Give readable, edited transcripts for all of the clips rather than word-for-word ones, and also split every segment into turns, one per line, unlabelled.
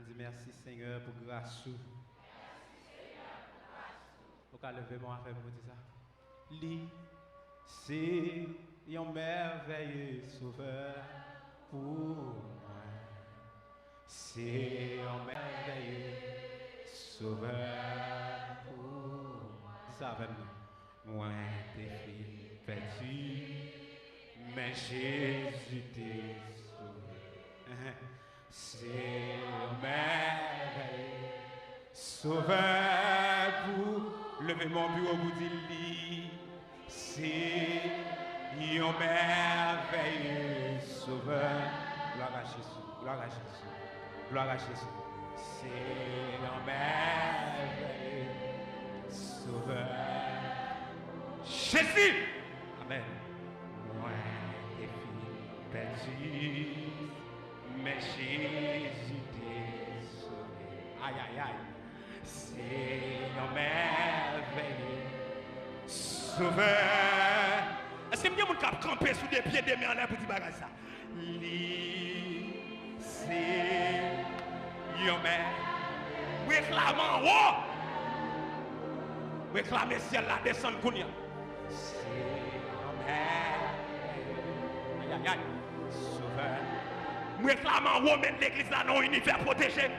dit merci Seigneur pour grâce. Vous pouvez lever mon affaire pour dire ça. Li, c'est un merveilleux sauveur pour moi. C'est un merveilleux sauveur pour moi. Dis ça avec nous. Moi, t'es perdu, mais Jésus t'est sauvé. C'est un merveilleux sauveur pour. Levez mon bureau, vous dites, c'est un merveilleux sauveur. Gloire à Jésus, gloire à Jésus, gloire à Jésus. C'est un merveilleux sauveur. Jésus! Amen. Moi, tes filles perdues, mais Jésus t'est sauvé. Aïe, aïe, aïe. C'est un merveilleux sauveur. Est-ce que vous avez campé sous des pieds des mains en l'air pour dire ça? C'est un merveilleux. Réclamez en haut. Réclamez ciel là, descendre Kounia. C'est un merveilleux. Aïe, aïe, aïe. Sauveur. Réclamez en haut, mettre l'église là dans l'univers protégé.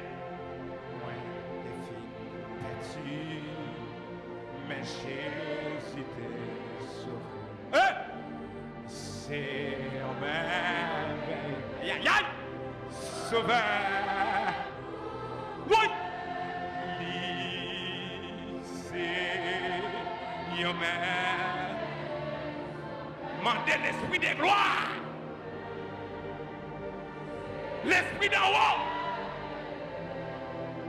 Mais Jésus t'est sauvé. C'est un merveilleux. Aïe, aïe, aïe. Sauveur. Oui. C'est un merveilleux. Mandez l'esprit de gloire. L'esprit d'en haut.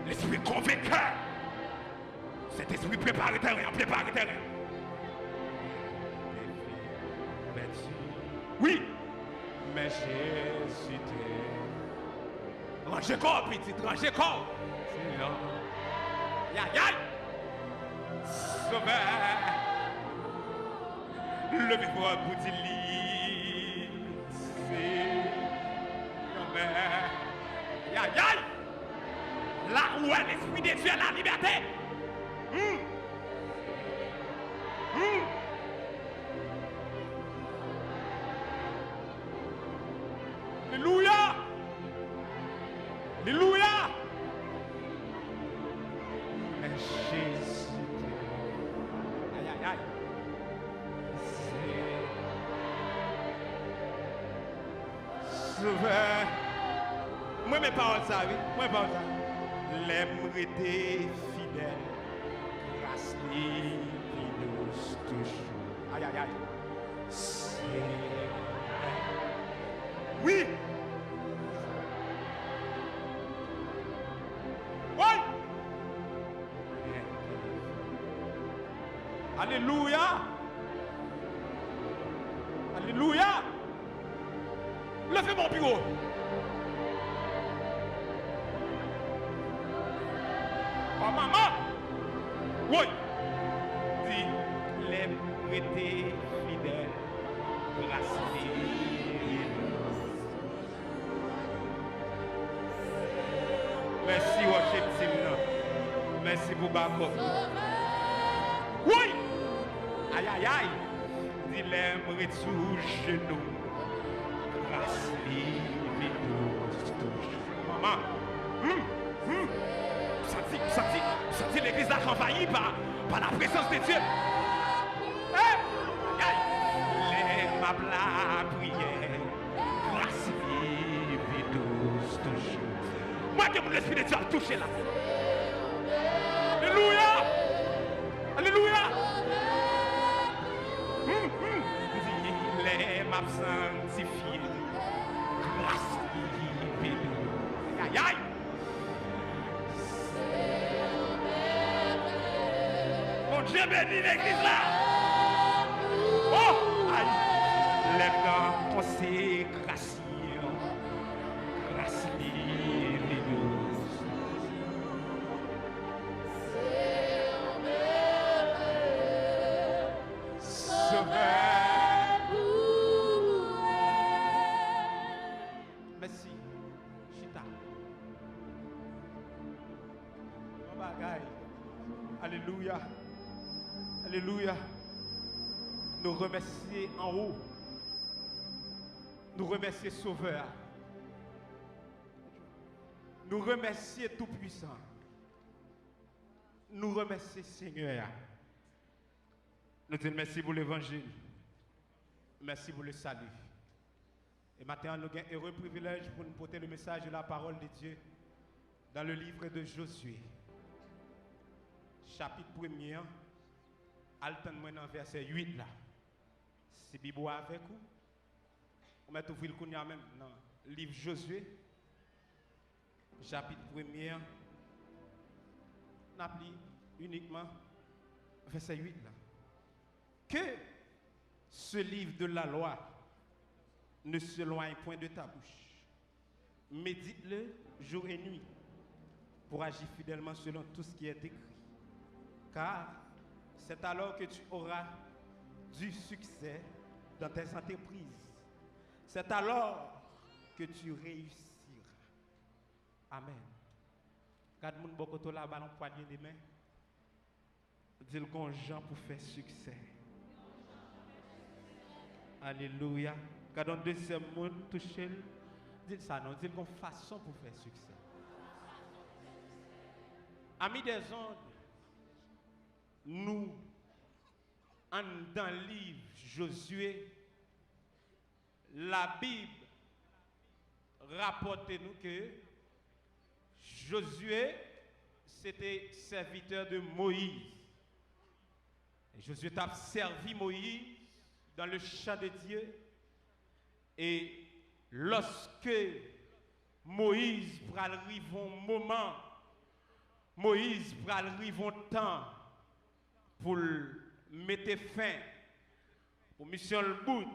L'esprit convainqueur. Cet esprit prépare le terrain, prépare le terrain. Oui, mais Jésus t'est. Rangez corps, petit, rangez corps. Aïe, aïe, aïe. Sauveur. Levez-vous à bout de lit. C'est aïe, aïe, aïe. Là où est l'esprit de Dieu, la liberté. Alléluia. Alléluia. Mais Jésus. Aïe, aïe, aïe. C'est sauveur. Moi, mes paroles, ça, oui. Moi, mes paroles, ça. L'aime rester fidèle. Grâce qui nous touche. Aïe, aïe, aïe. Oui. Oui. Alléluia. Alléluia. Levez mon bureau. Oh maman. Oui. Dis, l'aime rester fidèle. Grâce merci worship team. Merci pour Bako. Oui. Aïe aïe aïe. Dis l'aime sous genou. Grâce maman. Senti l'église là envahie par la présence de Dieu. L'aime à la prière. Grâce toujours. Moi que l'esprit de Dieu a touché là. Alléluia. Alléluia. Il est m'a sanctifié. Grâce divine. Aïe aïe. Mon Dieu bénit l'église là. Oh aïe. Les grands consécration. Grâce divine. Merci. Chita. bagaille. Alléluia. Alléluia. Nous remercier en haut. Nous remercier Sauveur. Nous remercier Tout-Puissant. Nous remercier Seigneur. Nous te remercions pour l'évangile. Merci pour le salut. Et maintenant, nous avons un heureux privilège pour nous porter le message de la parole de Dieu dans le livre de Josué. Chapitre 1er, alternez-moi dans verset 8 là. Si Bible avec vous, on va ouvrir le même dans le livre Josué, chapitre 1er, on appelle uniquement verset 8 là. Que ce livre de la loi ne s'éloigne point de ta bouche. Médite-le jour et nuit pour agir fidèlement selon tout ce qui est écrit. Car c'est alors que tu auras du succès dans tes entreprises. C'est alors que tu réussiras. Amen. Quand moun bokoto la ballon poignée des mains, dis-le qu'on Jean pour faire succès. Alléluia. Quand on deuxième monde touche, dis ça non, dis-le qu'on façon pour faire succès. Amis des ondes, nous, dans le livre Josué, la Bible rapporte nous que Josué, c'était serviteur de Moïse. Et Josué a servi Moïse dans le champ de Dieu. Et lorsque Moïse pral arriver un moment, Moïse pral arriver un temps pour mettre fin aux missions le bout,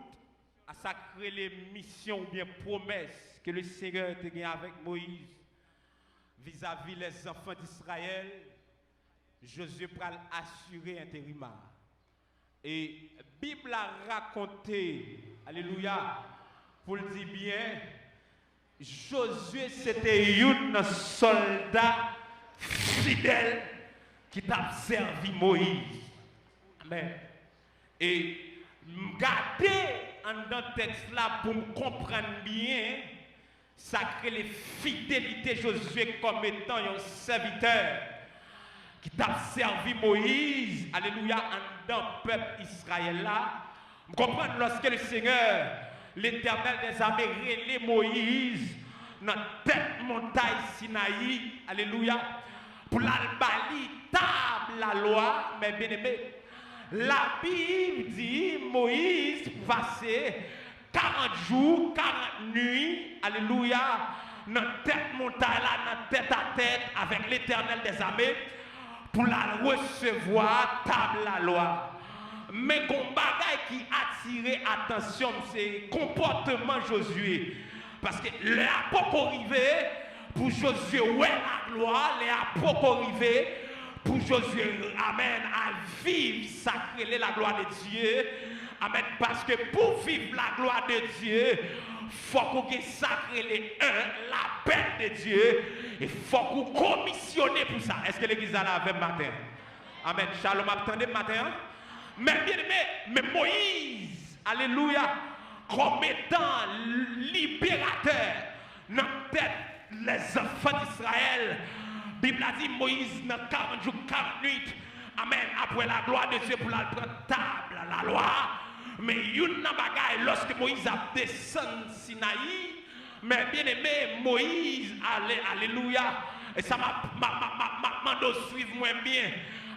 à sacrer les missions ou bien promesses que le Seigneur a gagnées avec Moïse vis-à-vis les enfants d'Israël, Josué pral assurer intérim. Et la Bible a raconté, alléluia, pour le dire bien, Josué c'était un soldat fidèle qui t'a servi Moïse. Amen. Et regardez dans le texte là pour me comprendre bien, ça crée les fidélités Josué comme étant un serviteur qui t'a servi Moïse, alléluia, dans le peuple Israël là. Vous comprenez lorsque le Seigneur, l'Éternel des armées, relève Moïse dans la tête montagne Sinaï, alléluia, pour l'albali table la loi, mais bien aimé, la Bible dit Moïse passait 40 jours, 40 nuits, alléluia, dans la tête montagne là, dans tête à tête avec l'Éternel des armées, pour la recevoir table la loi. Mais un bagage qui attirait attention, c'est le comportement Josué. Parce que les apôtres arrivés pour Josué, ouais, la gloire, les apôtres arrivés pour Josué, amen, à vivre, sacrer la gloire de Dieu. Amen. Parce que pour vivre la gloire de Dieu, il faut qu'on sacre les la paix de Dieu. Il faut qu'on commissionne pour ça. Est-ce que l'église est là avec matin? Amen. Shalom, attendez matin. Mais bien aimé, mais Moïse, alléluia, comme étant libérateur dans tête les enfants d'Israël, la Bible a dit Moïse dans 40 jours, 40 nuits, amen, après la gloire de Dieu pour la prendre table, la loi. Mais une bagaille, lorsque Moïse a descendu Sinaï, mais bien aimé, Moïse, alléluia, et ça m'a demandé de suivre moins bien.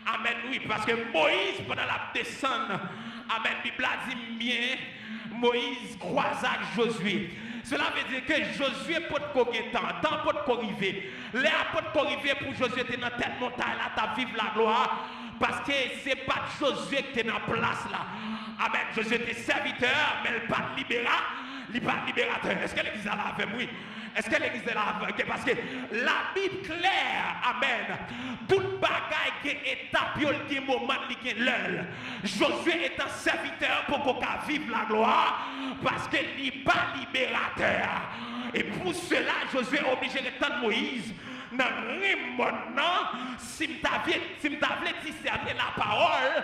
Amen, oui, parce que Moïse, pendant la descente, amen, la Bible a dit bien, Moïse croisa Josué. Cela veut dire que Josué peut te temps peut te arriver. Les apôtres arriver pour Josué, tu es dans telle montagne là, tu vivre la gloire. Parce que ce n'est pas Josué qui est dans la place là. Amen, Josué est serviteur, mais il n'est pas libérateur. Il n'est pas libérateur. Est-ce que l'église est là avec moi? Est-ce que l'église est là avec moi? Parce que la Bible claire, amen, toute bagaille qui est étape, il y a un moment, il y a l'heure. Josué est un serviteur pour qu'on vive la gloire, parce qu'il n'est pas libérateur. Et pour cela, Josué est obligé de tendre Moïse dans Rimon, si m'tavle discerner la parole,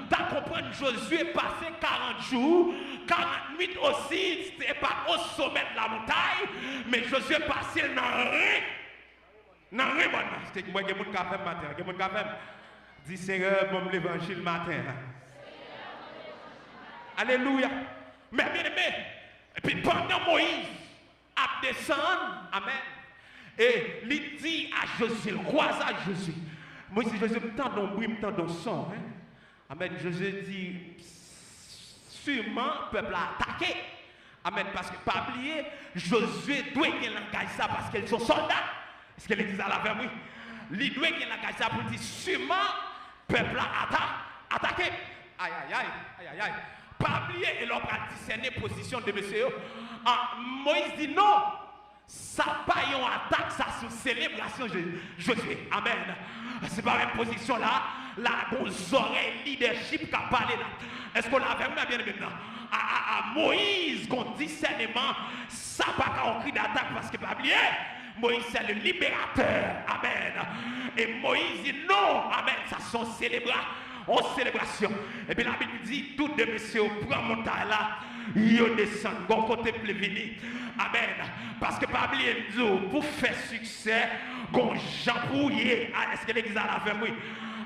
t'as comprendre Josué passé 40 jours, 40 nuits aussi, c'était pas au sommet de la montagne, mais Josué passé dans Rimon. C'était moi qui ai mon café matin, qui mon café. Dis Seigneur, bon l'évangile matin. Alléluia. Mais bien aimé, et puis pendant Moïse a descendu, amen. Et il dit à Josué, il croise à Josué. Moi, si Josué me tend dans le bruit, me tend dans le son. Hein? Amen. Josué dit, sûrement, le peuple a attaqué. Amen. Parce que, pas oublier, Josué doit qu'il engage ça parce qu'ils sont soldats. Est-ce que l'église a la verre, oui? Il doit qu'il engage ça pour dire, sûrement, le peuple a attaqué. Aïe, aïe, aïe, aïe, aïe, aïe. Pas oublier, et l'on va discerner la position de monsieur. Moïse dit non. Ça pas une attaque, ça c'est une célébration Josué. Amen. C'est pas la même position là. Là, vos oreilles leadership qui a parlé là. Est-ce qu'on l'a vraiment bien maintenant? À Moïse, qu'on discernement, ça pas qu'un cri d'attaque parce que pas oublier. Moïse c'est le libérateur. Amen. Et Moïse dit non. Amen. Ça sont en célébration. Et bien la Bible dit, tout de messieurs, prend montagne là, ils descendent, bon côté plevini. Amen. Parce que pas oublier pour faire succès, gon Jean Pouillet. Est-ce que l'église a la fait? Oui.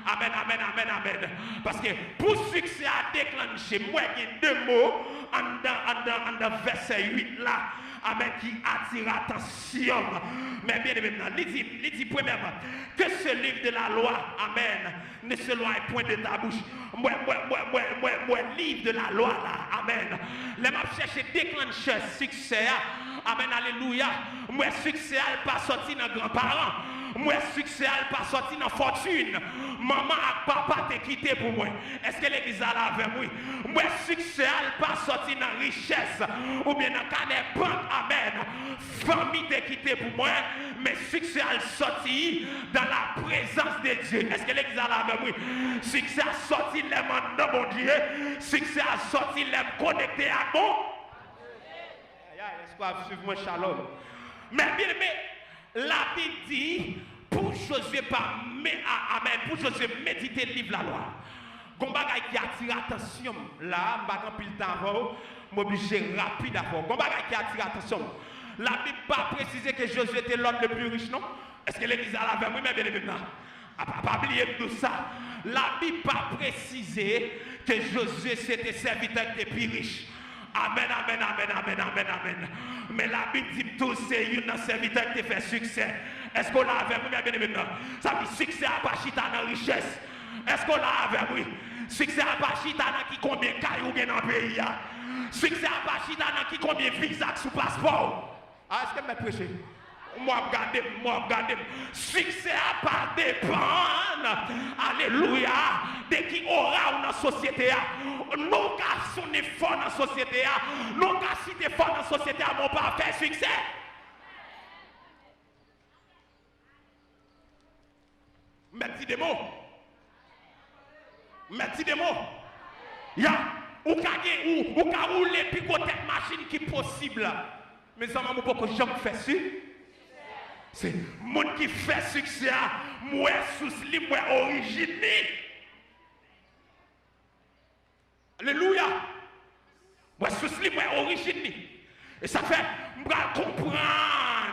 Amen, amen, amen, amen. Parce que pour succès à déclencher, moi, il y a deux mots en verset 8 là. Amen, qui attire attention. Mais bien évidemment, il dit premièrement, que ce livre de la loi, amen, ne se loigne point de ta bouche. Moi, livre de la loi là, amen. Les m'a cherché déclencheur succès, amen, alléluia. Moi, succès, pas sorti dans grands-parents. Moi, succès, pas sorti dans fortune. Maman et papa t'es quitté pour moi. Est-ce que l'église a la avec moi? Moi, succès, pas sorti dans richesse. Ou bien dans carnet banque, amen. Famille t'es quitté pour moi. Mais succès a sorti dans la présence de Dieu. Est-ce que l'église a la avec moi? Succès a sorti les mains de mon Dieu. Succès a sorti les connectés à bon. Est-ce qu'on va suivre moi, shalom? Mais bien aimé, la Bible dit, pour Josué amen, pour Josué méditer le livre de la loi. Gon bagay qui attire attention là, m'bagay pile temps m'obligé rapide d'abord. Gon bagay qui attire attention. La Bible pas préciser que Josué était l'homme le plus riche, non? Est-ce que l'église a la oui, mais bien évidemment. Pas oublier tout ça. La Bible pas préciser que Josué c'était serviteur qui était plus riche. Amen, amen, amen, amen, amen, amen. Mais la Bible dit tout c'est un serviteur qui fait succès. Est-ce qu'on l'a avec vous, bien maintenant? Ça veut dire succès à pas chita dans la richesse. Est-ce qu'on l'a avec vous? Succès à pas chita dans qui combien de cailloux dans le pays. Succès à pas chita dans qui combien de visas sous passeport. Ah, est-ce que je vais prêcher? Moi, regardez. Succès à pas dépendre. Alléluia. De qui aura dans la société. Nous sommes forts dans la société. Nous sommes forts dans la société. Mon pas faire succès. Mettez des mots. Ya, ou ka rouler puis côté machine qui possible. Mais ça m'a pas que j'aime faire ça. C'est monde qui fait succès, moi sous moi origine. Alléluia. Moi sous moi origine. Et ça fait m'bra comprendre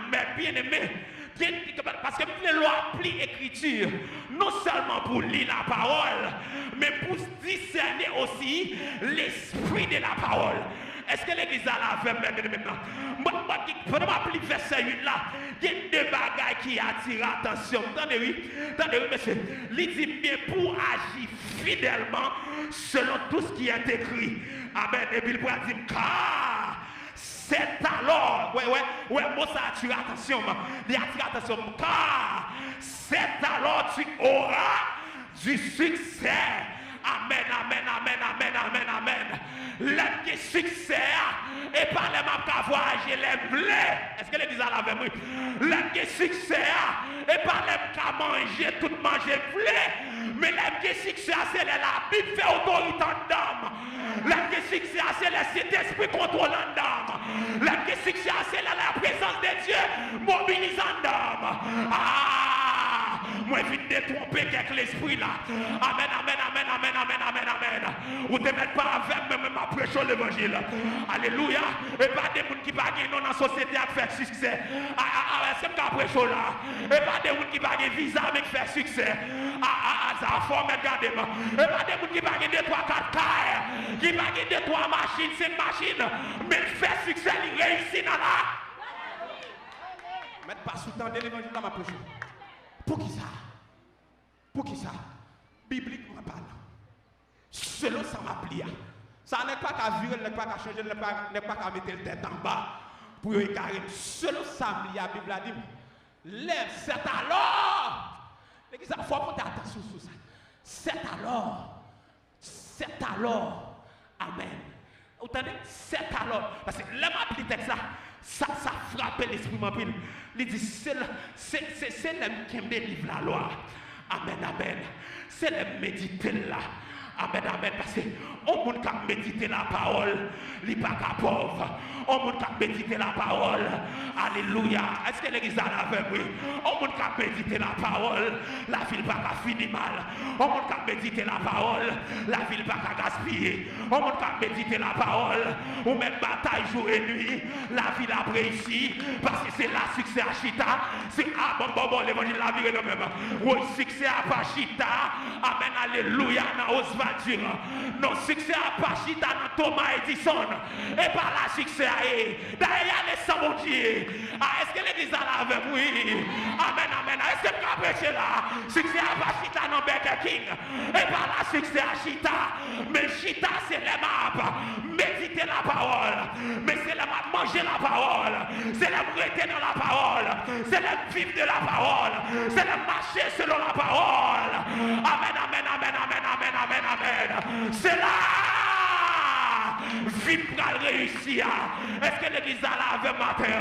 mes bien-aimés. Parce que les lois plient l'écriture, non seulement pour lire la parole, mais pour discerner aussi l'esprit de la parole. Est-ce que l'église a la fait maintenant? Pendant ma pli verset 8 là, il y a deux bagailles qui attirent l'attention. Attendez, monsieur. Il dit bien pour agir fidèlement selon tout ce qui est écrit. Amen. Et puis il pourra dire, car c'est alors, ouais, moi ça attire attention, il attire attention, car c'est alors tu auras du succès. Amen, amen, amen, amen, amen, amen. L'homme qui succès et par les mains qu'à voyager les blés. Est-ce que l'église a la avec moi? L'homme qui succès et par les qu'à manger, tout manger blé. Mais l'homme qui succès, c'est la Bible fait autorité en dame. L'homme qui succès, c'est le Saint-Esprit contrôlant dame. L'homme qui succès, c'est la présence de Dieu mobilisant dame. Ah! Moi, je viens de tromper avec l'esprit là. Amen, amen, amen, amen, amen, amen, amen. Vous ne mettez pas avec même à prêcher l'évangile. Alléluia. Et pas des gens qui ne sont pas dans la société à faire succès. C'est ce qu'on prêche là. Et pas des gens qui n'ont pas visa avec faire succès. Ça a formé gardement. Et pas des gens qui n'ont pas 2, 3, 4 cars. Qui n'ont pas 2, 3 machines, 5 machines. Mais faire succès, ils réussissent dans là. Mettez pas sous temps de l'évangile dans ma prêche. Pour qui ça? Pour qui ça? Bibliquement parlant. Selon ça m'a plié. Ça n'est pas qu'à virer, n'est pas qu'à changer, n'est pas qu'à mettre le tête en bas pour y carrer. Selon ça m'a plié, la Bible a dit, lève, c'est alors. Il faut porter attention sur ça. C'est alors. Amen. Vous entendez? C'est alors. Parce que là, m'a plié texte là. Ça frappe l'esprit mon pile. Il dit c'est l'homme qui me délivre la loi. Amen, amen. C'est l'homme méditer là. Amen, amen. Parce que on peut méditer la parole, il n'est pas pauvre. On peut méditer la parole. Alléluia. Est-ce que l'église a la veille? Oui. On peut méditer la parole, la ville pas qu'à finir mal. On peut méditer la parole, la ville pas qu'à gaspiller. On peut méditer la parole, ou même bataille jour et nuit, la ville a réussi. Parce que c'est la succès à Chita. C'est bon, l'évangile la vie de même. Oui, succès à Pachita. Amen, alléluia. Non, succès à Pachita dans Thomas Edison. Et par la succès à eux. D'ailleurs, les sabotiers. Est-ce que l'église a la avec oui? Amen, amen. Est-ce que vous avez prêché là? Succès à Pachita dans Burger King. Et par la succès à Chita. Mais Chita, c'est les maps. Méditer la parole. Mais c'est les maps manger la parole. C'est les rester dans la parole. C'est les vivre de la parole. C'est les marcher selon la parole. Amen, amen, amen, amen, amen, amen, amen. C'est là. Vite pour réussir. Est-ce que l'église a la avec matin?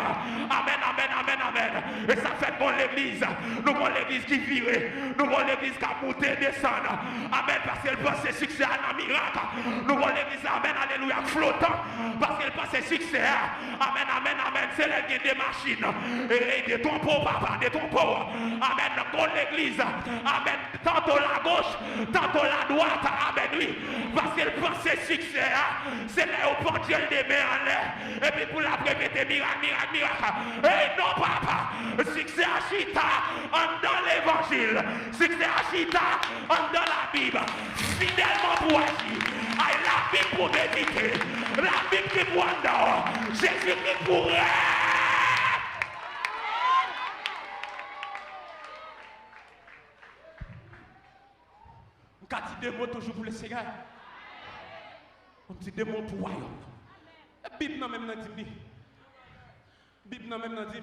Amen, amen, amen, amen. Et ça fait bon l'église. Nous avons l'église qui vire. Nous avons l'église qui a monté, descend. Amen, parce qu'elle pense succès à un miracle. Nous avons l'église, amen, alléluia, flottant. Parce qu'elle pense succès. Amen, amen, amen. C'est la guerre des machines. Et de ton pauvre papa, de ton pauvre. Amen, dans l'église. Amen, tantôt la gauche, tantôt la droite. Amen, oui. Parce qu'elle pense succès. C'est là où porte Dieu des mains en l'air. Et puis pour la répéter miracle. Et non, papa. Succès à Chita, dans l'évangile. Succès à Chita, dans la Bible. Fidèlement pour agir. La Bible pour méditer. La Bible qui pour en dehors. Jésus qui pourrait. On dit deux mots toujours pour le Seigneur. On dit deux mots pour royaume. La Bible n'a même dit. Bible n'a même dit.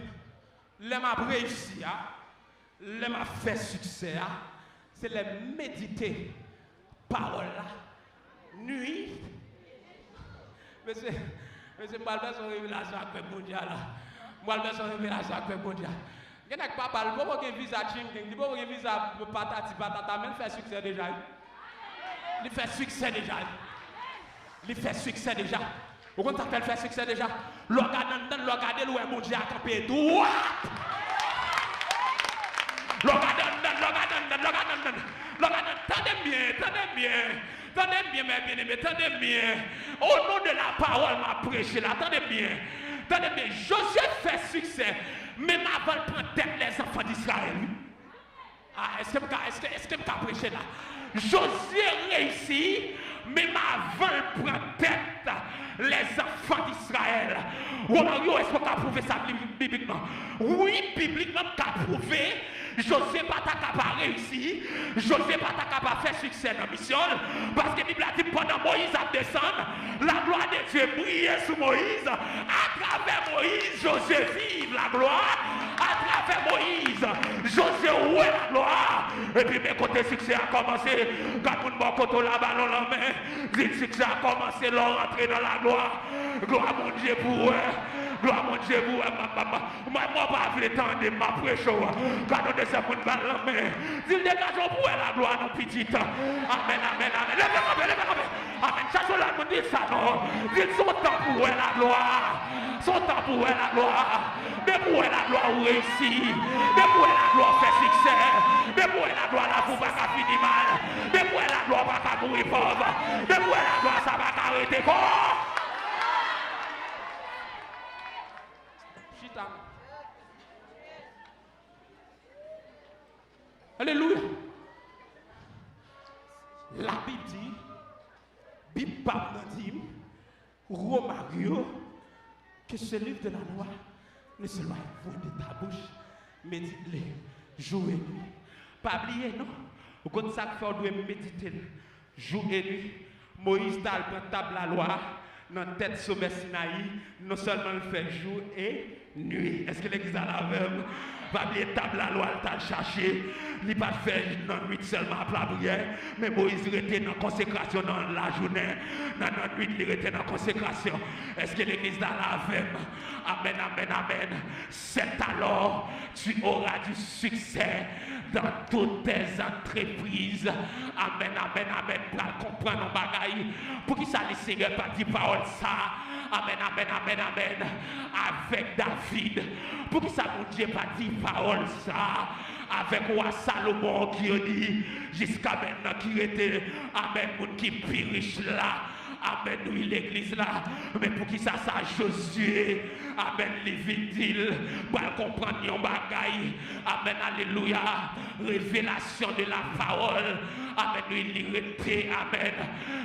L'homme a réussi, l'homme a fait succès, c'est le méditer parole là, nuit. Monsieur, Balbert son révélation avec mon Dieu là. Balbert son révélation avec mon Dieu. Il n'y a pas parlé, il faut que visa ching, il faut que visa patati patata, même fait succès déjà. Il fait succès déjà. Il fait succès déjà. Vous comprenez ça fait succès déjà? Regardez où est mon Dieu à camper droit. Regardez, tendez bien, mes bien-aimés, tendez bien. Au nom de la parole, m'a prêché là, tendez bien. Josué fait succès, même avant de prendre tête les enfants d'Israël. Est-ce que vous avez prêché là? Josué réussit, même avant de prendre tête les enfants d'Israël. Est-ce qu'on a prouvé ça bibliquement? Oui, bibliquement, on a prouvé. Josué pas capable de réussir. Josué pas capable de faire succès dans la mission. Parce que la Bible a dit pendant Moïse a descendre, la gloire de Dieu brillait sous Moïse. À travers Moïse, Josué vive la gloire. À travers Moïse, Josué ouait la gloire. Et puis, mes côtés, succès a commencé. Quand mon bon côté la ballon en main, dit le succès a commencé, leur rentrer dans la gloire. Gloire à mon Dieu pour eux. Gloire à mon Dieu pour eux. Moi, pas le temps de ma prêche. Quand on descend mon ballon en main, dit le dégagement pour eux la gloire dans petit temps. Amen, amen, amen. Levez-moi. Amen. Chaque jour, là, dit ça, non. Dit son temps pour eux la gloire. Son temps pour eux la gloire. Mais pour eux la gloire ou réussit. Mais pour eux la gloire fait succès. Mais pour eux la gloire la pour pas qu'à finir mal. Mais pour eux la gloire pas qu'à mourir pauvre. Mais pour eux la gloire ça va qu'arrêter quoi. Chita. Alléluia. La Bible dit, Bible parle dit, Romario, que ce livre de la loi ne se doit point de ta bouche, mais dites-le jour et nuit. Pas oublier, non? Quand ça fait, on doit méditer jour et nuit. Moïse t'a le table la loi dans la tête sommet Sinaï, non seulement le fait jour et nuit. Est-ce que l'église a la même? Pas oublier table la loi, elle t'a cherché. Il n'a pas fait dans la nuit seulement à la prière, mais Moïse était dans la consécration dans la journée. Dans la nuit, il était dans la consécration. Est-ce que l'église a la même? Amen, amen, amen. C'est alors tu auras du succès dans toutes tes entreprises. Amen, amen, amen. Pour comprendre nos bagailles. Pour qui ça, le Seigneur pas dit parole ça? Amen, amen, amen, amen. Avec David. Pour qui ça, mon Dieu pas dit parole ça? Avec roi Salomon qui a dit jusqu'à maintenant qui était, amen, mon qui plus riche là. Amen, oui, l'église là. Mais pour qui ça, Josué, amen, les vidiles, pour comprendre yon bagaille. Amen, alléluia. Révélation de la parole. Amen, oui, l'irrité, amen.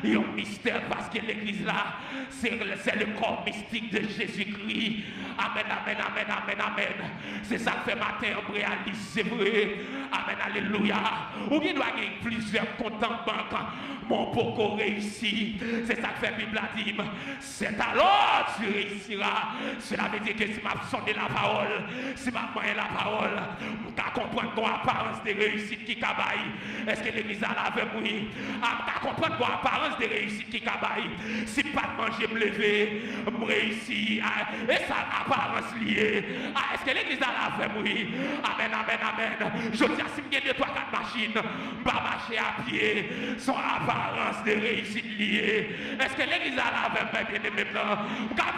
Yon mystère parce que l'église là, c'est le corps mystique de Jésus-Christ. Amen, amen, amen, amen, amen. C'est ça que fait matin, on réalise, c'est vrai. Amen, alléluia. Ou bien doit gagner plusieurs comptes en banque. Mon pourquoi réussit. C'est ça que fait Bible a dit. C'est alors tu réussiras. Cela veut dire que si m'a sondé la parole, si m'a moyen la parole, tu vas comprendre ton apparence de réussite qui cabaye. Est-ce que l'église a la veille, oui? Tu vas comprendre ton apparence de réussite qui cabaye. Si pas de manger, me lever, me réussir. Et ça, apparence liée. Est-ce que l'église a la veille, oui? Amen, amen, amen. Je dis à si je gagne 3-4 machines, je vais marcher à pied. Son apparence de réussite liée. Est-ce que l'église a la veille, bien aimé, maintenant?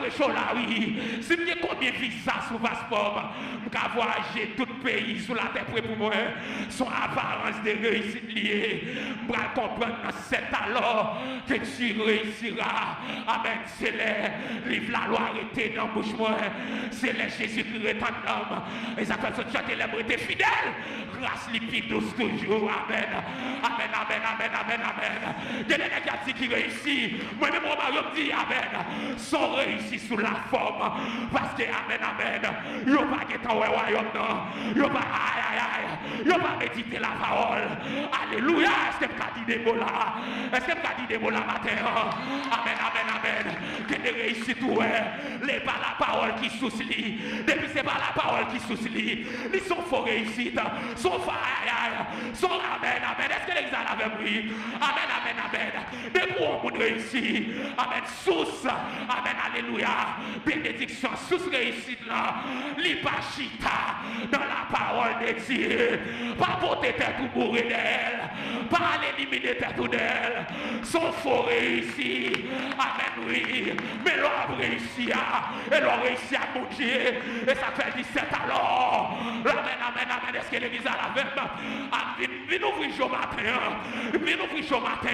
Je chaud là, oui. Si je gagne combien de visas sur passeport, je vais voyager tout le pays sous la terre pour moi. Son apparence de réussite liée. Je vais comprendre c'est alors que tu réussiras. Amen. C'est les livres la loi arrêté dans la bouche moi. C'est les Jésus-Christ est en homme. Et ça fait ce chanter les fidèle. Grâce limpide douce toujours. Amen. Amen, amen, amen, amen, amen. Il y a des gens qui réussissent. Moi-même, mon mari me dit amen. Sont réussis sous la forme. Parce que amen, amen. Ils n'ont pas été au royaume, non. Ils n'ont pas, aïe, aïe, aïe. Ils n'ont pas médité la parole. Alléluia. Est-ce que tu as dit des mots là? Est-ce que tu as dit des mots là matin? Amen, amen, amen. Que tu réussis tout, les pas la parole qui soucie. Depuis c'est pas la parole qui soucie. Ils sont faux réussites. Sont faux, aïe, aïe. Sont amen, amen. Est-ce que l'examen avait pris? Amen, amen, amen. Des pour on réussit. Amen. Sous. Amen, alléluia. Bénédiction, sous réussite là. L'ipachita dans la parole de Dieu. Pas porter tête ou mourir d'elle. Pas l'éliminer tête ou d'elle. Sont faux réussi. Amen, oui. Mais l'on a réussi à. Et l'on a réussi à bouger. Et ça fait 17 alors. Amen, amen, amen. Est-ce que l'église a la même? Viens ouvrir chaud matin. Viens ouvrir chaud matin.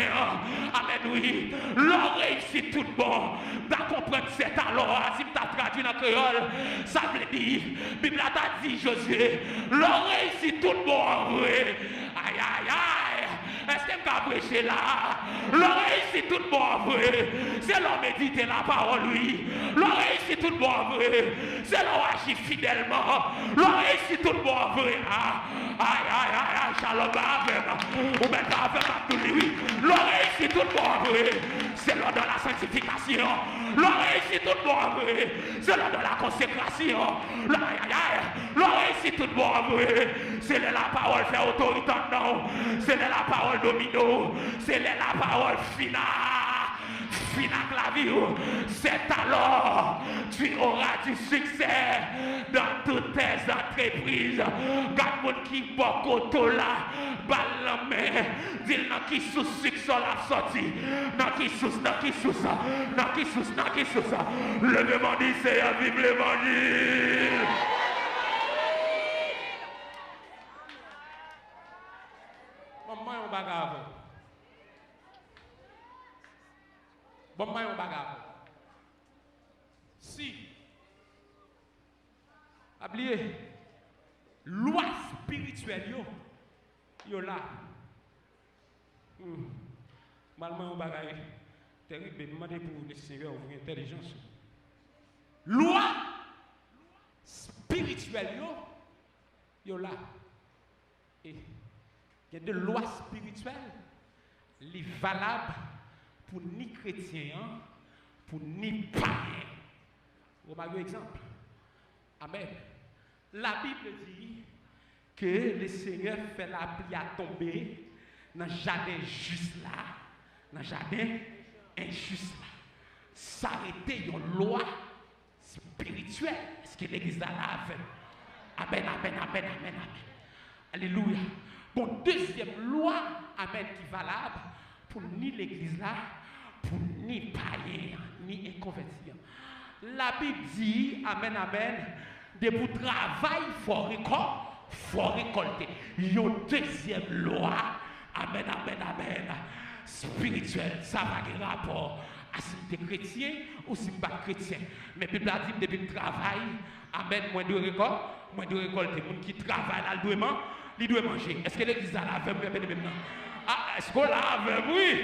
Amen, oui. L'on réussit tout bon. D'à comprendre c'est alors. Si tu as traduit dans le créole, ça veut dire. Bible a dit Josué. L'on réussit tout bon en vrai. Aïe, aïe, aïe. Est-ce que tu as prêché là? L'on réussit tout bon en vrai. C'est l'on méditer la parole, oui. L'on réussit tout bon en vrai. C'est l'on agit fidèlement. L'on réussit tout bon en vrai. Aïe, aïe, aïe, aïe, shalom, ou bien avec oui. L'on réussit tout bon en vrai. C'est l'on dans la sanctification. L'on réussit tout bon en vrai. C'est l'on dans la consécration. L'on réussit tout bon vrai. C'est la parole fait autorité non. C'est la parole domino. C'est la parole finale. La vie, c'est alors tu auras du succès dans toutes tes entreprises. Garde qui beaucoup là, balle la main, dis non qui sous succès la sortie, non qui sous, levez-moi dit c'est à vivre l'évangile. Maman on bagarre. Bon, moi, on bagarre. Si, oubliez, loi spirituelle, yo là. Malheureusement, on bagarre. Terrible, demandez pour le Seigneur ouvrir l'intelligence. Loi spirituelle, yo là. Et il y a des lois spirituelles, les valables. Pour ni chrétien, pour ni païen. Vous avez un exemple. Amen. La Bible dit que le Seigneur fait la pluie à tomber dans le jardin juste là, dans le jardin injuste là. S'arrêter une loi spirituelle. Est-ce que l'église là a fait? Amen, amen, amen, amen, amen. Alléluia. Bon, deuxième loi, amen, qui est valable pour ni l'église là, pour ni païen, ni inconverti. La Bible dit, amen, amen, de pour travail, il faut récolter. Il y a une deuxième loi, amen, amen, amen, spirituelle. Ça va avoir rapport à si tu es chrétien ou si tu n'es pas chrétien. Mais la Bible a dit, depuis le travail, amen, moins de récolter. Les gens qui travaillent là, ils doivent manger. Est-ce que l'église a la veille maintenant? Ah, est-ce qu'on l'a avec oui?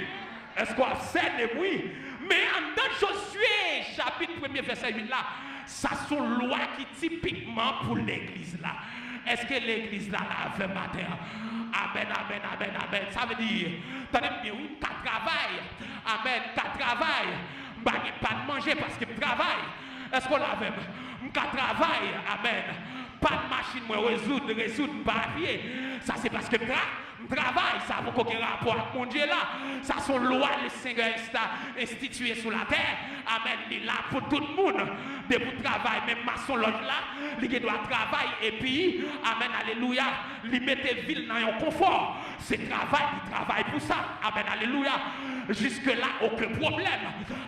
Est-ce qu'on a scène oui? Mais en dans Josué, chapitre 1er, verset 8 là, ça sont lois qui typiquement pour l'église là. Est-ce que l'église là la veille matin? Amen, amen, amen, amen. Ça veut dire, tenez bien, oui, tu travailles. Amen, tu travailles. Bah, pas de manger parce que tu travailles. Est-ce qu'on l'a avec? Tu travailles. Amen. Pas de machine, moi, résoudre papier. Ça, c'est parce que travail, ça a aucun rapport avec mon Dieu là. Ça, sont lois, le Seigneur instituées sur la terre. Amen. Il est là pour tout le monde. De pour travail, même maçon l'autre là, il doit travailler. Et puis, amen, alléluia, il met ville dans un confort. C'est travail, il travaille pour ça. Amen, alléluia. Jusque-là, aucun problème.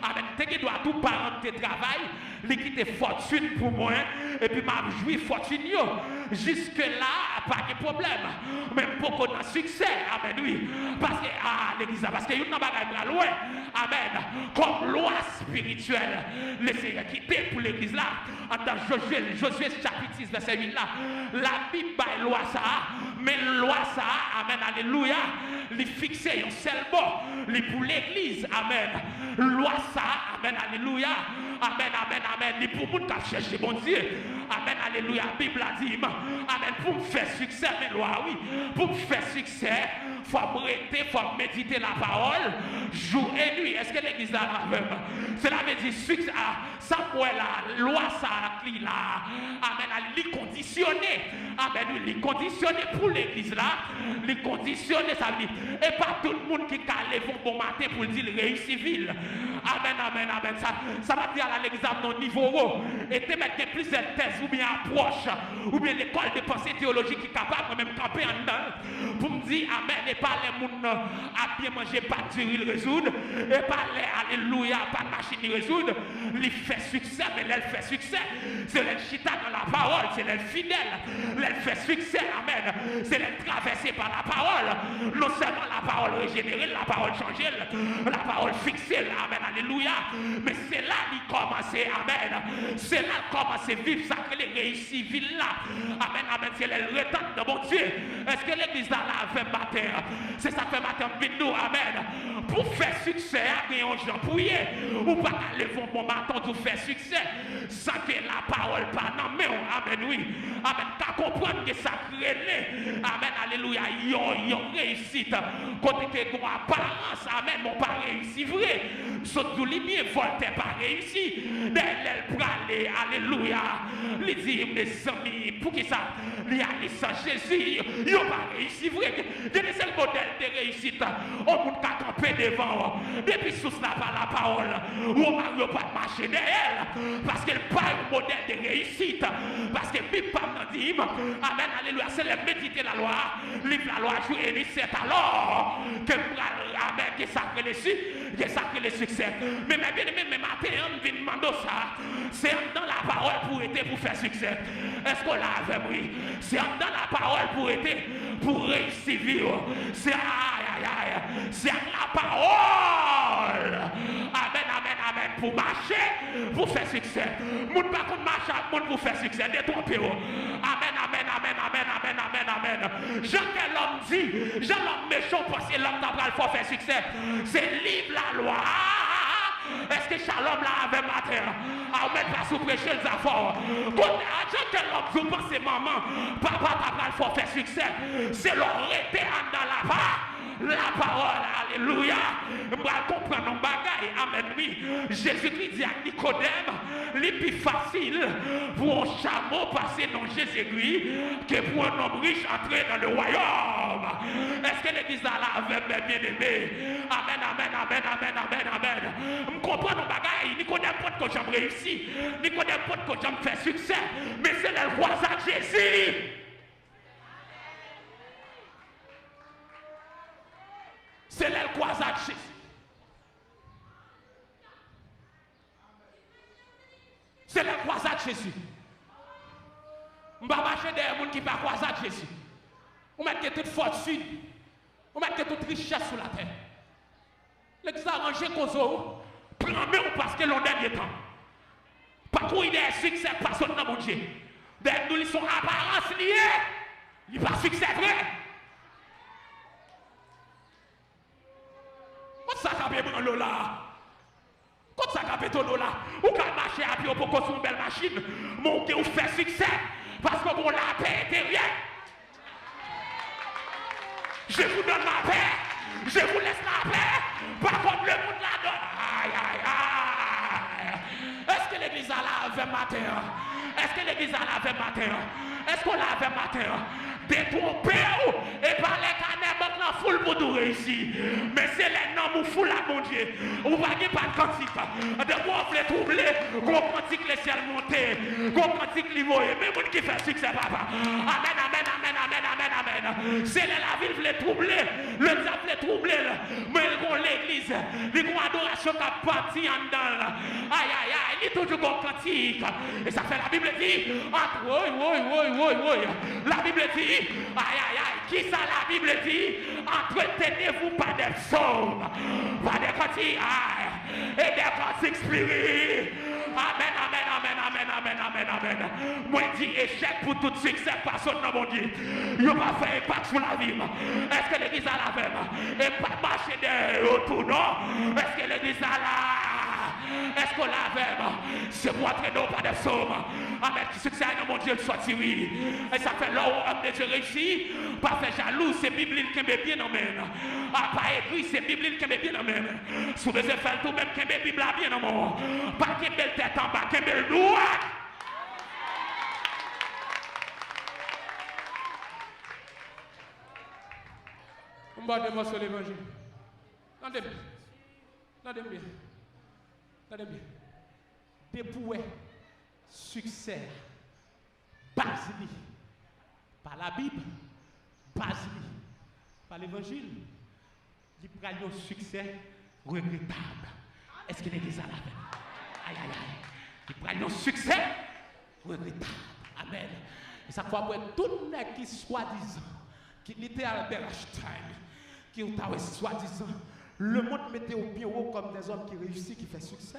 Amen. Tu dois tout parent de travail, il quitte fortune pour moi. Et puis, m'a joué fortune. Jusque-là, pas de problème. Même beaucoup de succès. Amen, oui. Parce que, l'église, parce que nous n'avons loin. Amen. Comme loi spirituelle, le Seigneur quitté pour l'église là. Dans Josué chapitre 6, verset 8 là. La Bible est loi ça. Mais loi ça, amen, alléluia. Les fixer un seul mot. Les pour l'église, amen. Loi ça, amen, alléluia. Amen, amen, amen. Les pour nous qui chercher bon Dieu. Amen, alléluia. La Bible a dit, amen, pour me faire succès, mais loi, oui. Pour me faire succès, il faut m'arrêter, il faut méditer la parole, jour et nuit. Est-ce que l'église a la même? Cela veut dire succès. Samuel, la loi, ça, là. Amen, elle est conditionnée. Amen, il est conditionné pour l'église là. Il est conditionné, ça veut dire. Et pas tout le monde qui a levé bon matin pour dire réussir ville. Amen, amen, amen. Ça va dire à l'église à mon niveau haut. Et te mettre plus de thèse ou bien approche, ou bien l'école de pensée théologique qui est capable de même camper en dedans. Pour me dire, amen, et pas les gens à bien manger, pas de durée, résoudre. Et pas les, alléluia, pas de machine, résoudre. Il fait succès, mais elle fait succès. C'est le chita dans la parole, c'est le fidèle. Elle fait succès, amen. C'est le traversé par la parole. Non seulement la parole régénérée, la parole changée, la parole fixée, amen, alléluia. Mais c'est là qu'il commence, amen. C'est là qu'il commence à vivre ça que les réussit ville là. Amen, amen. C'est le retard de mon Dieu. Est-ce que l'église là fait matin? C'est ça fait matin, nous, amen. Pour faire succès, il y a des gens pour y ou pas aller bon matin pour faire succès. Ça que la parole pas non mais amen, oui. Amen. T'as comprendre que ça crée. Amen, alléluia. Yon réussite. Côté que ton apparence, amen, mon pas réussi vrai. So
autres bien Voltaire pas réussi. Elle pour aller, alléluia. Il dit, mes amis, pour qui ça? Il aller sans Jésus, il n'a pas réussi. Vrai, c'est le modèle de réussite. On peut camper devant. Depuis sous n'a pas la parole. Ou on ne peut pas marcher derrière. Parce qu'elle pas un modèle de réussite. Parce que Bible pas dit, amen, alléluia, c'est le méditer la loi. Livre la loi, jouer et c'est alors que amen, que sacré le succès. Mais bien aimé, mais matin, on vient demander ça. C'est dans la parole pour aider pour faire succès. Est-ce qu'on l'a avec oui? C'est dans la parole pour aider pour réussir vivre. C'est c'est la parole. Amen, amen, amen. Pour marcher, pour faire succès. Moun pas qu'on marche à moun pour faire succès. Détrompez-vous. Amen, amen, amen, amen, amen, amen, amen. Jean que l'homme dit, Jean l'homme méchant parce que l'homme n'a pas le faire succès. C'est livre la loi. Est-ce que Shalom là avait matin? Ah, on met pas sous prêcher les affaires. Quand que l'homme vous pensez maman, papa n'a pas le faire succès. C'est l'autorité dans la parole, alléluia. Je vais comprendre nos bagailles, amen, oui. Jésus-Christ dit à Nicodème, c'est plus facile pour un chameau passer dans Jésus-Christ que pour un homme riche entrer dans le royaume. Est-ce que l'église là avait bien aimé? Amen, amen, amen, amen, amen, amen. Je comprends nos bagailles. Nicodème pas que j'aime réussir. Nicodème pas que j'aime faire succès. Mais c'est le voisin de Jésus. C'est le croisade Jésus. C'est le croisade Jésus. On va marcher derrière les gens qui ne pas croisade Jésus. On met toute fortune. On met toute richesse sur la terre. L'église a arrangé cause. Prends-moi parce que l'on dernier temps. Pas qu'on ait un succès, personne dans mon Dieu. Derrière nous, ils sont apparences liées. Il n'y a pas succès vrai. Ça capé dans l'eau là. Quand ça capé ton l'eau là, ou quand marcher à pied pour construire une belle machine, monter ou faire succès parce que bon la paix est rien. Je vous donne ma paix, je vous laisse la paix. Par contre le monde la donne. Aïe aïe aïe. Est-ce que l'église a lavé matin? Est-ce que l'église a lavé matin? Est-ce qu'on l'a fait matin? Détromper et par les canets, maintenant foule pour tout réussir. Mais c'est les noms où foule à mon Dieu. Vous voyez pas de quantique. De quoi on fait troubler, qu'on quantique les ciels monter, qu'on quantique les voyer. Mais vous qui fait succès, papa. Amen, amen, amen, amen, amen, amen. C'est la ville voulait troubler, le diable voulait troubler. Mais l'église, les grandes adorations qui ont parti en dedans. Aïe, aïe, aïe, il est toujours qu'on quantique. Et ça fait la Bible dit, la Bible dit, aïe, aïe, aïe, qui ça la Bible dit? Entretenez-vous par des psaumes, par des cantiques, et des cantiques spirituels. Amen, amen, amen, amen, amen, amen, amen. Moi, je dis échec pour tout succès, personne dans mon Dieu. Il n'a pas fait impact sur la vie. Est-ce que l'église a la même? Et pas marcher de retour, non? Est-ce que l'église a la... Est-ce qu'on l'a même? C'est moi très non, pas de somme. Amen, qui succès dans mon Dieu soit tiré. Et ça fait là où homme de Dieu réussit. Pas fait jaloux, c'est biblique qui me bien en même. Pas écrit, c'est biblique qui me bien en même. Sous les effets, tout même qui me Bible bien en moi. Pas qui me tête en bas, qui me droite. On va demander sur l'évangile. Attendez bien. Attendez bien. Attendez bien. Dépouiller succès. Basili. Par la Bible. Basili. Par l'évangile. Il prend un succès regrettable. Est-ce que l'église a la même? Aïe, aïe, aïe. Il prend un succès regrettable. Amen. Et ça fois pour tout le monde qui soi-disant, qui était Albert Einstein, qui ont soi-disant, le monde mettait au pied haut comme des hommes qui réussissent, qui font succès.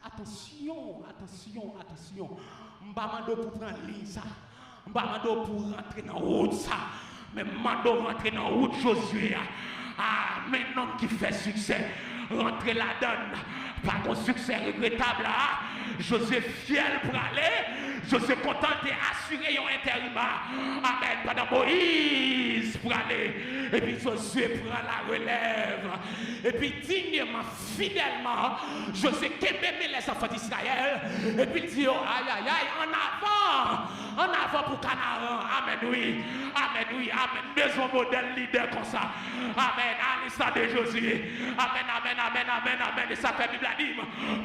Attention, attention, attention. M'bamando pour prendre ligne ça. M'bamando pour rentrer dans la route ça. Mais m'bamando rentrer dans la route Josué. Ah, maintenant qui fait succès, rentrer là-dedans. Pas un succès regrettable là. Josué fier pour aller. Je suis content d'assurer un intérim. Amen. Pendant Moïse pour aller. Et puis Josué prend la relève. Et puis dignement, fidèlement, Josué qu'aimer les enfants d'Israël. Et puis il dit, oh, aïe, aïe, aïe, en avant pour Canaan. Amen, oui. Amen, oui. Amen. Maison modèle leader comme ça. Amen. À l'instant de Josué. Amen, amen, amen, amen, amen. Et ça fait Bible a dit,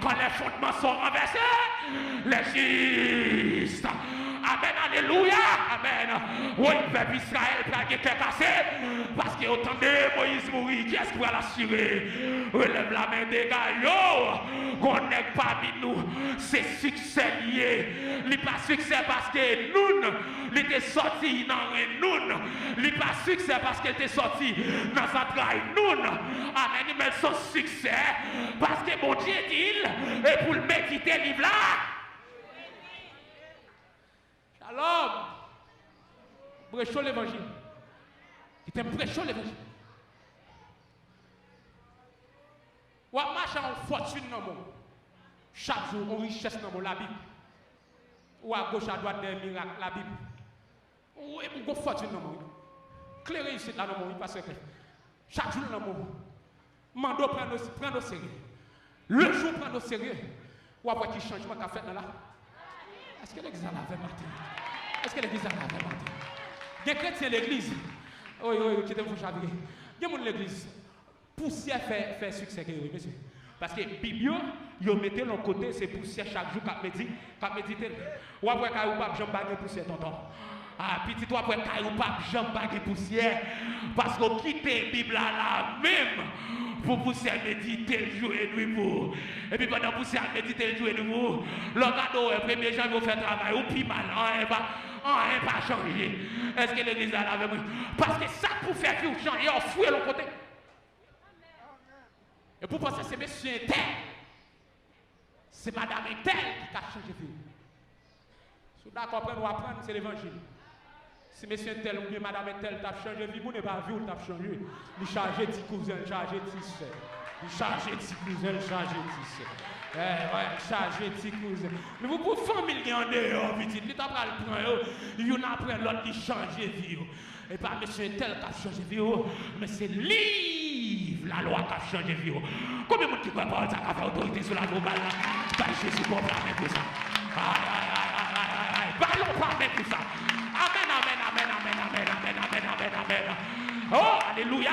quand les fondements sont renversés, les justes. Amen, alléluia, amen. Oui, peuple Israël, plagué cœur cassé, parce que autant de Moïse mourir, qui est-ce qui va l'assurer? Relève la main des gars, yo, qu'on n'est pas parmi nous, c'est succès lié. Il n'est pas succès parce que nous, il était sorti dans nous, il n'est pas succès parce qu'il était sorti dans sa travail, nous, amen, il met son succès parce que mon Dieu dit, et pour le méditer, livre là. Shalom. Prêchons l'évangile. Il t'aime prêchons l'évangile. Ou à marcher en fortune dans le monde. Chaque jour, en richesse dans la Bible. Ou à gauche, à droite, des miracles, la Bible. Ou une fortune dans le monde. Clairez ici, là, dans le monde, parce que chaque jour dans le monde, Mando prend au sérieux. Le jour prend au sérieux. Ou après qui changement qu'a fait là. Est-ce que l'église a lavé matin? Est-ce que l'église a lavé matin? Il y a des chrétiens de l'église. Oui, qui te font chavirer. Il y a l'église. Poussière fait succès, monsieur. Parce que Bible, ils mettent de l'autre côté, c'est poussière chaque jour qu'à méditer. Ou après, quand vous pas jamais baguer poussière, tonton. Ah, petit toi après, quand vous pas jamais baguer poussière. Parce qu'on quitte la Bible là même. Pour poussière méditer le jour et nuit pour. Et puis pendant poussière méditer le jour et nuit pour. Le cadeau, le premier jour, vous fait travail, ou plus mal, on pas changer. Est-ce que l'église a lavé? Parce que ça pour faire que vous changez, on fouille l'autre côté. Et pour penser que c'est monsieur tel, c'est madame tel qui a changé de vie. Si vous d'accord, nous apprendre, c'est l'évangile. Si monsieur tel ou bien madame tel t'a changé de vie, vous n'avez pas vu où t'a changé. Il chargé de cousin, chargé de tissé. Il chargé de cousin, chargé de tissé. Chargé de cousin. Mais vous pouvez famille qui en dehors, petit, il t'a pas le prendre, il en apprend l'autre qui change de vie. Et pas monsieur tel qui a changé de vie, mais c'est livre la loi qui a changé de vie. Combien de monde qui croit pas ça qui a fait autorité sur la globale là? Pas Jésus pour parler pour ça. Parlons pas même pour ça. Amen, amen, amen, amen, amen, amen, amen, amen, amen. Oh, alléluia.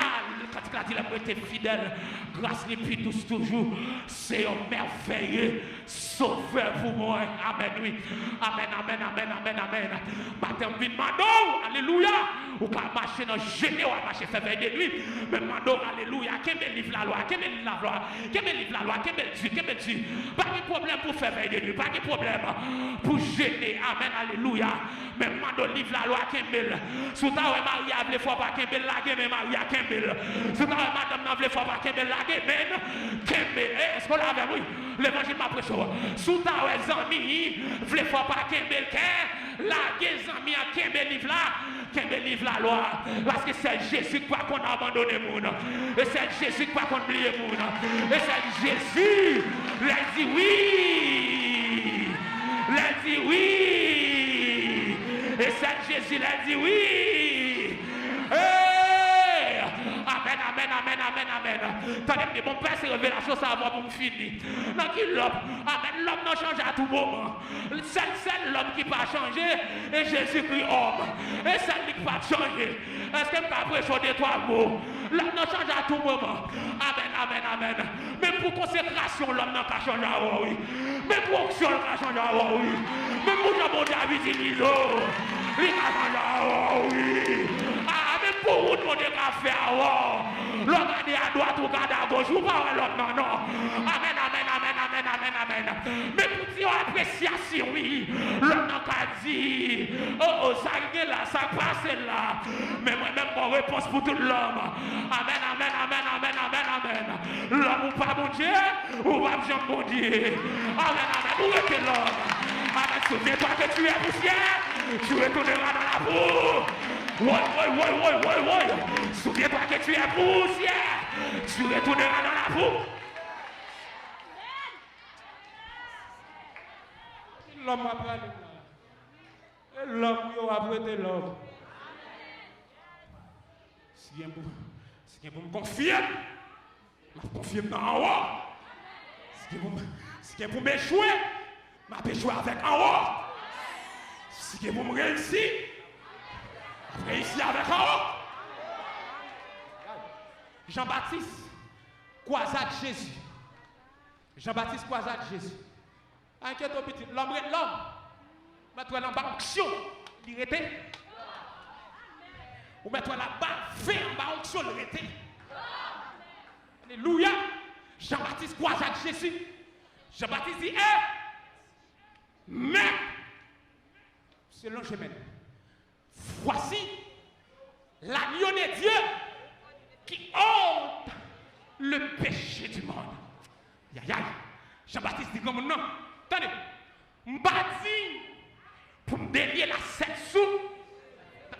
Quand il a dit la été fidèle, grâce les plus douce toujours, c'est un merveilleux sauveur pour moi. Amen, oui. Amen, amen, amen, amen, amen. Matin, vite, mando, alléluia. Ou qu'à marcher dans le génie, ou à marcher faire veille de nuit. Mais mando, alléluia. Quel livre la loi, quel livre la loi, quel livre la loi, quel Dieu, quel Dieu. Pas de problème pour faire veille de nuit, pas de problème pour gêner. Amen, alléluia. Mais mando, livre la loi, quel sous ta ouais, Marie a voulu fois pas quel laguer, mais Marie a quel sous ta ouais, madame n'a voulu fois pas quel laguer, mais quel est-ce qu'on l'a vu? L'évangile m'a prêché. Sous ta ouais, zami, voulu fois pas quel laguer, zami, à quel livre là, quel livre la loi. Parce que c'est Jésus quoi qu'on a abandonné le monde. Et c'est Jésus quoi qu'on oublie le monde. Et c'est Jésus, il a dit oui. Il a dit oui. Et c'est Jésus, il a dit oui. Hey! Amen, amen, amen, amen, amen. Tenez, mon père, c'est révélation, ça va pour me finir. Dans qui l'homme, amen, l'homme n'a changé à tout moment. C'est l'homme qui n'a pas changé, et Jésus-Christ homme. Et c'est lui qui n'a pas changé. Est-ce que je peux prêcher trois mots? L'homme n'a changé à tout moment. Amen, amen, amen. Même pour consécration, l'homme n'a pas changé à oui. Même pour onction, l'homme n'a pas changé à oui. Même pour Jean-Bon David, il n'a pas changé à oui. Même pour vous demander qu'à faire, l'homme a dit à droite ou à gauche, ou pas l'autre, non, non. Amen, amen, amen, amen, amen, amen. Mais pour dire appréciation, oui, l'homme n'a pas dit, oh, ça y est là, ça passe là. Mais moi-même, mon réponse pour tout l'homme. Amen, amen, amen, amen, amen, amen. L'homme ou pas mon Dieu, ou pas Jean mon Dieu. Amen, amen, où est l'homme? Amen, souviens-toi que tu es poussière, tu retourneras dans la boue. Ouais. Souviens-toi que tu es poussière. Tu retourneras dans la boue. L'homme a parlé.
l'homme, il a prêté l'homme. Si il pour me confier, je confirme dans en haut. Si il pour m'échouer, je vais échouer avec en haut. Si il pour me réussir, je vais réussir avec en haut. Jean-Baptiste, croisade Jésus. Jean-Baptiste, croisade Jésus. Inquiète-toi, petit, l'homme est l'homme. Mets-toi là-bas, onction, il était. Ou mets-toi là-bas, fais en bas, onction, il était. Alléluia. Jean-Baptiste, croisade Jésus. Jean-Baptiste dit, mais, selon Jémen, voici l'agneau de Dieu qui ôte le péché du monde. Aïe, aïe. Jean-Baptiste dit comme non. Attendez, m'bati pour me délier la 7 sous.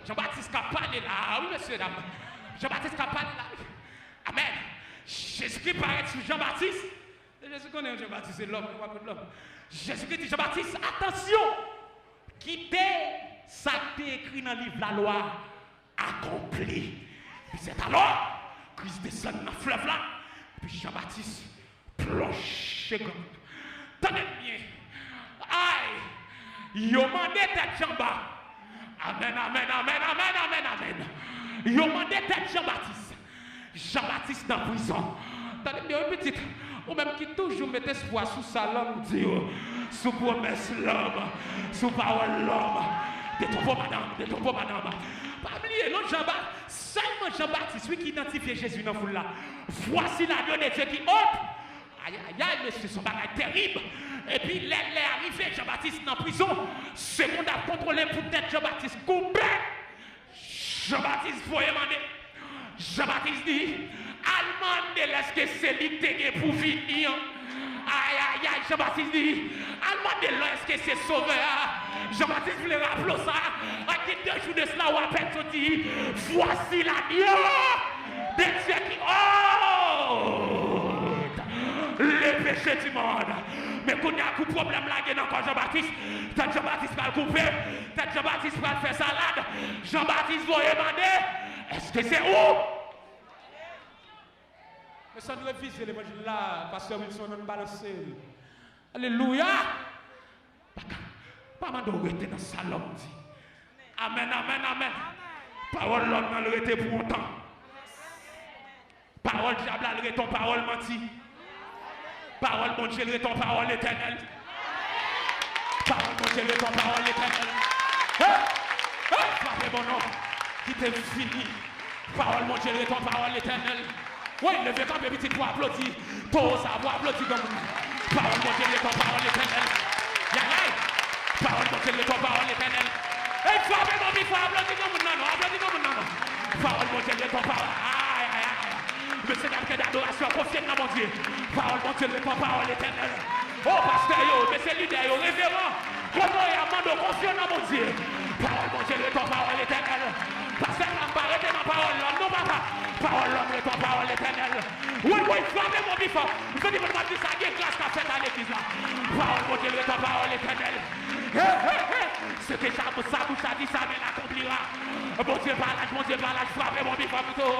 Jean-Baptiste a parlé là. Oui, monsieur, dame. Jean-Baptiste a parlé là. Amen. Jésus-Christ paraît sur Jean-Baptiste. Jésus connaît Jean-Baptiste, c'est l'homme, Jésus-Christ dit Jean-Baptiste, attention, quittez ça qui est écrit dans le livre la loi accompli. Puis c'est alors Christ descend dans le fleuve là. Puis Jean-Baptiste plonge comme. Tenez bien. Aïe. Yo mandé tête Jean-Baptiste. Amen, amen, amen, amen, amen, amen. Yo mandé tête Jean-Baptiste. Jean-Baptiste dans la prison. Tenez bien, petit. Ou même qui toujours met espoir sous sa langue, Dieu. Sous promesse l'homme. Sous parole l'homme. Détrompe madame, détrompe madame. Pas oublier, non, Jean-Baptiste. Seulement Jean-Baptiste, celui qui identifie Jésus dans la foule là. Voici l'agneau de Dieu qui ôte. Aïe, aïe, aïe, mais c'est son bagage terrible. Et puis, il est arrivé, Jean-Baptiste dans la prison. Second a contrôlé pour tête Jean-Baptiste coupé. Jean-Baptiste, faut demander. Jean-Baptiste dit, Allemande, est-ce que c'est lui qui pour finir? Aïe, aïe, aïe, Jean-Baptiste dit, Allemande, est-ce que c'est sauveur? Jean-Baptiste voulait rappeler ça. À qui 2 jours de cela, ou à peine sorti, voici l'agneau de Dieu qui le péché du monde. Mais quand il y a un problème là, il y a encore Jean-Baptiste. Tant Jean-Baptiste va le couper, tant Jean-Baptiste va le faire salade. Jean-Baptiste va demander, est-ce que c'est où? Mais ça nous révise l'évangile là, pasteur Wilson nous balancer. Alléluia. Pas mal de rester dans le salon. Amen, amen, amen. Parole l'homme n'a été pour longtemps. Parole diable a été ton parole menti. Parole mon Dieu, ton parole éternelle. Parole mon Dieu, ton parole éternelle. Frappez mon nom, qui t'est fini. Parole mon Dieu, ton parole éternelle. Oui, levez quand même petit pour applaudir. Pour savoir applaudir comme nous. Parole mon Dieu, ton parole éternelle. Y'a parole mon Dieu, ton parole éternelle. Et frappez mon Dieu, pour applaudir comme nous. Non, applaudir comme nous. Parole mon Dieu, ton parole. Aïe, aïe, aïe. Le Seigneur qui est d'adoration, confiez dans mon Dieu. Parole, mon Dieu, ton parole éternelle. Oh, pasteur, mais c'est leader, révérend. Comment il y a demandé confiance dans mon Dieu. Parole, mon Dieu, ton parole éternelle. Pasteur, on va arrêter ma parole, non, papa. Parole, ton parole éternelle. Oui, oui, frappez mon bifon. Vous avez dit, que ça y est, grâce qu'a fait à l'église là. Parole, mon Dieu, ton parole éternelle. Ce que sa bouche a dit, ça l'accomplira. Mon Dieu, parlage, frappez mon bifon plutôt.